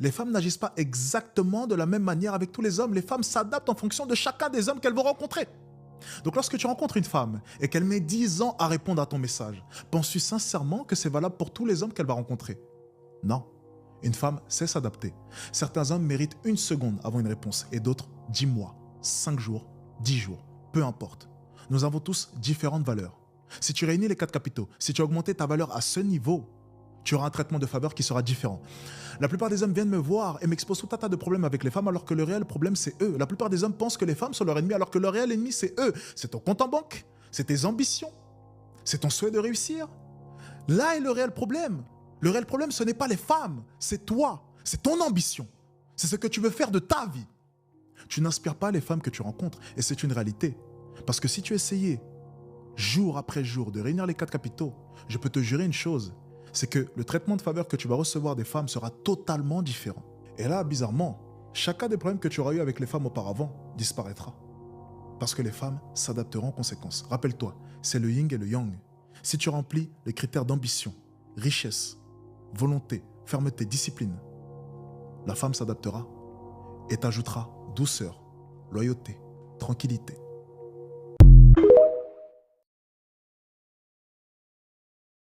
Les femmes n'agissent pas exactement de la même manière avec tous les hommes. Les femmes s'adaptent en fonction de chacun des hommes qu'elles vont rencontrer. Donc lorsque tu rencontres une femme et qu'elle met 10 ans à répondre à ton message, penses-tu sincèrement que c'est valable pour tous les hommes qu'elle va rencontrer? Non. Une femme sait s'adapter. Certains hommes méritent 1 seconde avant une réponse et d'autres 10 mois, 5 jours, 10 jours, peu importe. Nous avons tous différentes valeurs. Si tu réunis les 4 capitaux, si tu as augmenté ta valeur à ce niveau, tu auras un traitement de faveur qui sera différent. La plupart des hommes viennent me voir et m'exposent tout un tas de problèmes avec les femmes alors que le réel problème c'est eux. La plupart des hommes pensent que les femmes sont leur ennemi alors que le réel ennemi c'est eux. C'est ton compte en banque, c'est tes ambitions, c'est ton souhait de réussir. Là est le réel problème. Le réel problème ce n'est pas les femmes, c'est toi, c'est ton ambition. C'est ce que tu veux faire de ta vie. Tu n'inspires pas les femmes que tu rencontres et c'est une réalité. Parce que si tu essayais jour après jour de réunir les 4 capitaux, je peux te jurer une chose, c'est que le traitement de faveur que tu vas recevoir des femmes sera totalement différent. Et là, bizarrement, chacun des problèmes que tu auras eu avec les femmes auparavant disparaîtra. Parce que les femmes s'adapteront en conséquence. Rappelle-toi, c'est le yin et le yang. Si tu remplis les critères d'ambition, richesse, volonté, fermeté, discipline, la femme s'adaptera et t'ajoutera douceur, loyauté, tranquillité,